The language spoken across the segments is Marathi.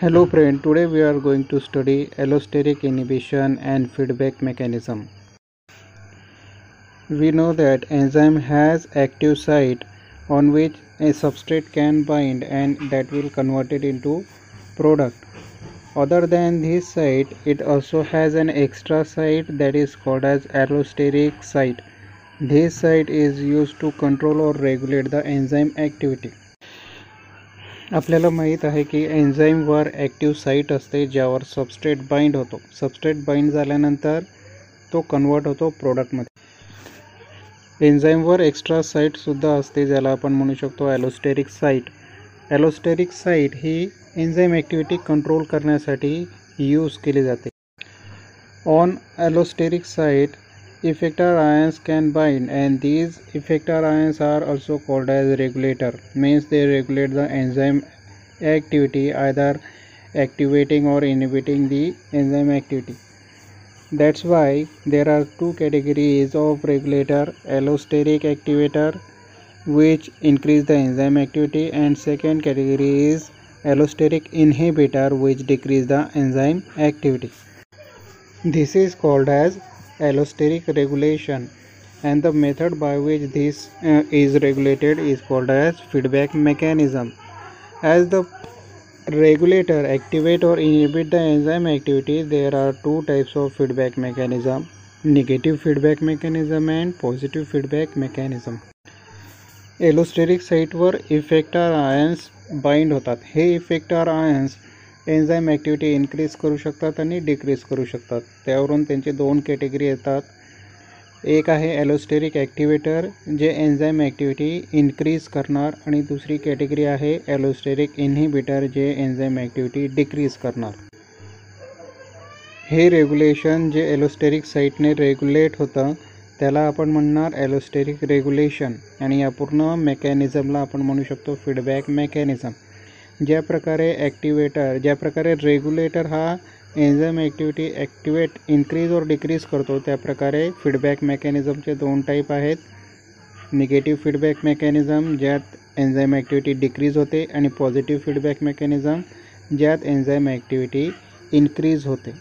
Hello friend, today we are going to study allosteric inhibition and feedback mechanism. We know that enzyme has active site on which a substrate can bind and that will convert it into product. Other than this site, it also has an extra site that is called as allosteric site. This site is used to control or regulate the enzyme activity. आपल्याला माहीत आहे की एन्झाईमवर ॲक्टिव्ह साईट असते ज्यावर सबस्ट्रेट बाइंड होतो. सबस्ट्रेट बाइंड झाल्यानंतर तो कन्वर्ट होतो प्रोडक्टमध्ये. एन्झाईमवर एक्स्ट्रा साईटसुद्धा असते ज्याला आपण म्हणू शकतो ॲलोस्टेरिक साईट. ॲलोस्टेरिक साईट ही एन्झाईम ॲक्टिव्हिटी कंट्रोल करण्यासाठी यूज केली जाते. On allosteric site effector ions can bind, and these effector ions are also called as regulator. Means they regulate the enzyme activity, either activating or inhibiting the enzyme activity. That's why there are two categories of regulator: allosteric activator, which increase the enzyme activity, and second category is allosteric inhibitor, which decrease the enzyme activity. This is called as allosteric regulation, and the method by which this is regulated is called as feedback mechanism. As the regulator activate or inhibit the enzyme activity, there are two types of feedback mechanism: negative feedback mechanism and positive feedback mechanism. allosteric site वर इफेक्टर आयन्स बाइंड होतात. हे effector ions enzyme activity increase करू शकतात आणि डिक्रीज करू शकतात. त्यावरून त्यांचे दोन कॅटेगरी येतात. एक आहे ॲलोस्टेरिक ॲक्टिवेटर जे एन्झाईम ॲक्टिव्हिटी इन्क्रीज करणार, आणि दुसरी कॅटेगरी आहे ॲलोस्टेरिक इन्हिबिटर जे एन्झाईम ॲक्टिव्हिटी डिक्रीज करणार. हे रेग्युलेशन जे ॲलोस्टेरिक साईटने रेग्युलेट होतं त्याला आपण म्हणणार ॲलोस्टेरिक रेग्युलेशन, आणि या पूर्ण मेकॅनिझमला आपण म्हणू शकतो फीडबॅक मेकॅनिझम. ज्या प्रकारे रेग्युलेटर हा एन्झाईम ॲक्टिव्हिटी इन्क्रीज और डिक्रीज करतो, त्या प्रकारे फीडबॅक मेकॅनिझमचे दोन टाईप आहेत: निगेटिव्ह फीडबॅक मेकॅनिझम ज्यात एन्झाईम ॲक्टिव्हिटी डिक्रीज होते, आणि पॉझिटिव्ह फीडबॅक मेकॅनिझम ज्यात एन्झाईम ॲक्टिव्हिटी इन्क्रीज होते.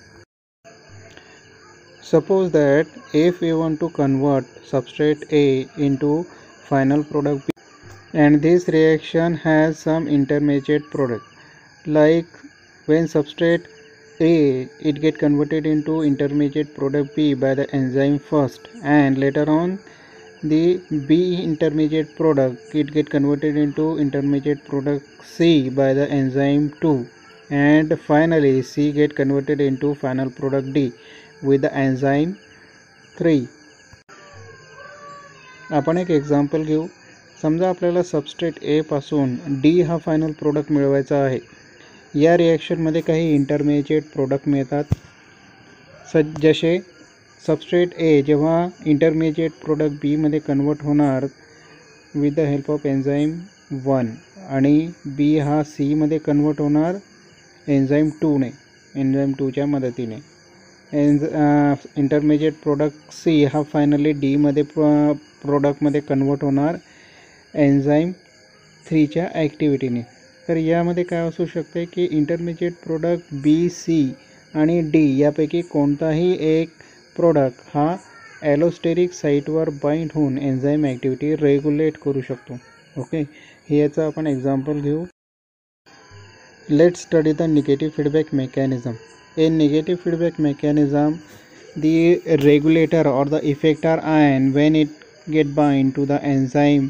Suppose that if we want to convert substrate A into final product B, and this reaction has some intermediate product, like when substrate A it get converted into intermediate product B by the enzyme first, and later on the B intermediate product it get converted into intermediate product C by the enzyme 2, and finally C get converted into final product D with the enzyme 3. आपण एक एक्झाम्पल घेऊ. समजा आपल्याला सबस्ट्रेट ए पासून डी हा फायनल प्रोडक्ट मिळवायचा आहे. या रिॲक्शनमध्ये काही इंटरमिजिएट प्रोडक्ट मिळतात. जसे सबस्ट्रेट ए जेव्हा इंटरमिजिएट प्रोडक्ट बी मध्ये कन्वर्ट होणार with the help of enzyme 1, आणि बी हा सी मध्ये कन्वर्ट होणार एन्झाईम 2च्या मदतीने. इंटरमिजिएट प्रोडक्ट सी हा फायनली डी मध्ये प्रोडक्टमध्ये कन्वर्ट होणार एन्झाईम 3च्या ॲक्टिव्हिटीने. तर यामध्ये काय असू शकते की इंटरमिजिएट प्रोडक्ट बी, सी आणि डी यापैकी कोणताही एक प्रोडक्ट हा ॲलोस्टेरिक साईटवर बाइंड होऊन एन्झाईम ॲक्टिव्हिटी रेग्युलेट करू शकतो. ओके, याचं आपण एक्झाम्पल घेऊ. Let's study the negative feedback mechanism. In negative feedback mechanism, the regulator or the effector ion, when it get bind to the enzyme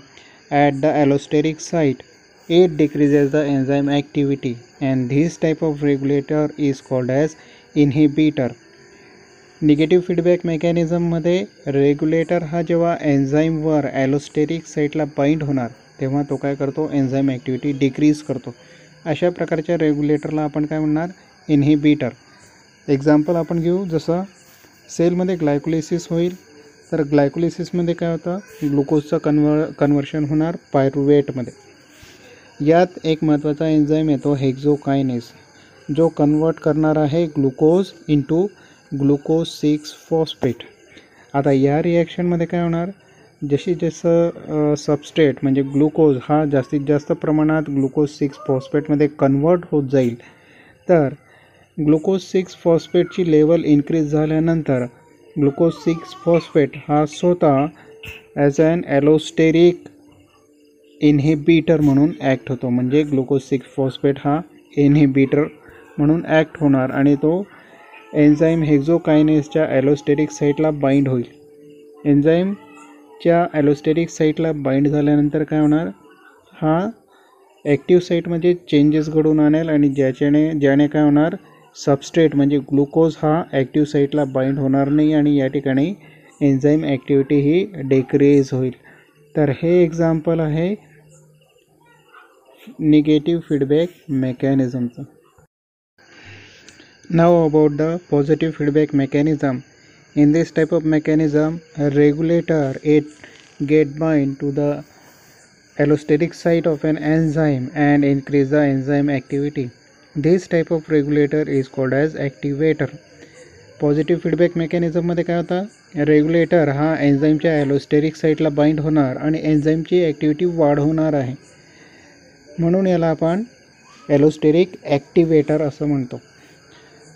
at the allosteric site, it decreases the enzyme activity, and this type of regulator is called as inhibitor. Negative feedback mechanism मध्ये रेग्युलेटर हा जेव्हा एन्झाईमवर ॲलोस्टेरिक साईटला बाइंड होणार तेव्हा तो काय करतो, एन्झाईम ॲक्टिव्हिटी डिक्रीज करतो. अशा प्रकारच्या रेग्युलेटरला आपण काय म्हणणार, इन्हिबिटर. एक्झाम्पल आपण घेऊ. जसं सेलमध्ये ग्लायकोलिसिस होईल, तर ग्लायकोलिसिसमध्ये काय होतं, ग्लुकोजचं कन्वर्शन होणार पायरुवेटमध्ये. यात एक महत्त्वाचा एन्झाईम येतो हेक्झोकायनेस, जो कन्वर्ट करणार आहे ग्लुकोज इंटू ग्लुकोज 6 फॉस्फेट. आता या रिॲक्शनमध्ये काय होणार, जसं सबस्ट्रेट म्हणजे ग्लुकोज हा जास्तीत जास्त प्रमाणात ग्लुकोज 6 फॉस्फेटमध्ये कन्वर्ट होत जाईल, तर ग्लुकोज 6 फॉस्फेटची लेवल इन्क्रीज झाल्यानंतर ग्लुकोज 6 फॉस्फेट हा स्वतः ॲज अन ॲलोस्टेरिक इन्हिबिटर म्हणून ॲक्ट होतो. म्हणजे ग्लुकोज 6 फॉस्फेट हा इन्हिबिटर म्हणून ॲक्ट होणार आणि तो एन्झाईम हेक्झोकायनेसच्या ॲलोस्टेरिक साईटला बाइंड होईल. एन्झाईमच्या ॲलोस्टेरिक साईटला बाइंड झाल्यानंतर काय होणार, हा ॲक्टिव्ह साईटमध्ये चेंजेस घडवून आणेल आणि ज्याने काय होणार, सबस्ट्रेट म्हणजे ग्लुकोज हा ॲक्टिव्ह साईटला बाइंड होणार नाही आणि या ठिकाणी एन्झाईम ॲक्टिव्हिटी ही डिक्रीज होईल. तर हे एक्झाम्पल आहे निगेटिव्ह फीडबॅक मेकॅनिझमचं. Now about the positive feedback mechanism. In this type of mechanism, a regulator get bind to the allosteric site of an enzyme and increase the enzyme activity. This type of regulator is called as activator. Positive feedback मेकॅनिझममध्ये काय होतं, रेग्युलेटर हा एन्झाईमच्या ॲलोस्टेरिक साईटला बाइंड होणार आणि एन्झाईमची ॲक्टिव्हिटी वाढवणार आहे, म्हणून याला आपण ॲलोस्टेरिक ॲक्टिवेटर असं म्हणतो.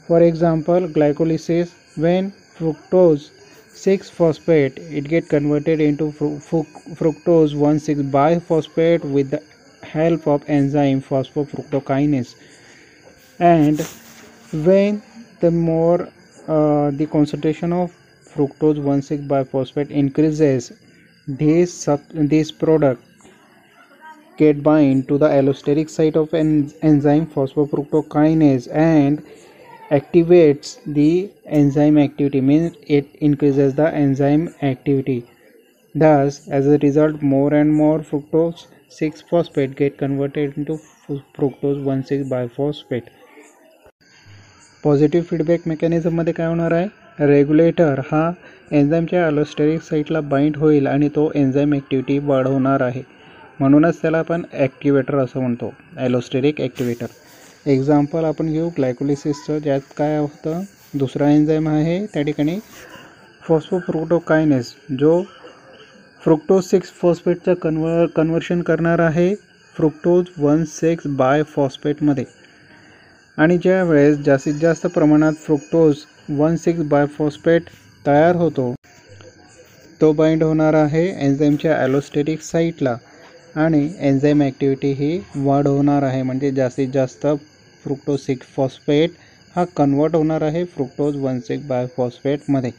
For example, glycolysis, when fructose 6-phosphate it get converted into fructose 1,6-biphosphate with the help of enzyme phosphofructokinase. And when the more the concentration of fructose 1,6-biphosphate increases, this product get bind to the allosteric site of an enzyme phosphofructokinase and activates the enzyme activity, means it increases the enzyme activity. Thus, as a result, more and more fructose 6-phosphate get converted into fructose 1,6-biphosphate. Positive feedback मेकॅनिझममध्ये काय होणार आहे, रेग्युलेटर हा एन्झाईमच्या ॲलोस्टेरिक साईटला बाइंड होईल आणि तो एन्झाईम ॲक्टिव्हिटी वाढवणार आहे, म्हणूनच त्याला आपण ॲक्टिवेटर असं म्हणतो, ॲलोस्टेरिक ॲक्टिवेटर. एक्झाम्पल आपण घेऊ ग्लायकोलिसिसचं, ज्यात काय होतं, दुसरा एन्झाईम आहे त्या ठिकाणी फॉस्फोफ्रुक्टोकायनेस, जो फ्रुक्टोज 6 फॉस्फेटचं कन्वर्शन करणार आहे फ्रुक्टोज 1,6-बायफॉस्फेटमध्ये. आणि ज्या वेळेस जास्तीत जास्त प्रमाणात फ्रुक्टोज 1,6-बायफॉस्फेट तयार होतो, तो बाइंड होणार आहे एन्झाईमच्या ॲलोस्टेरिक साईटला आणि एन्झाईम ॲक्टिव्हिटी ही वाढवणार आहे. म्हणजे जास्तीत जास्त फ्रुक्टोज 6 फॉस्फेट हा कन्वर्ट होणार आहे फ्रुक्टोज 1,6-बायफॉस्फेटमध्ये.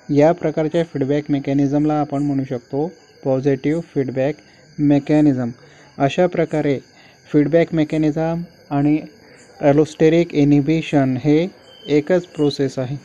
या प्रकारच्या फीडबॅक मेकॅनिझमला आपण म्हणू शकतो पॉझिटिव्ह फीडबॅक मेकॅनिझम. अशा प्रकारे फीडबॅक मेकॅनिझम आणि ॲलोस्टेरिक इन्हिबिशन हे एकच प्रोसेस आहे.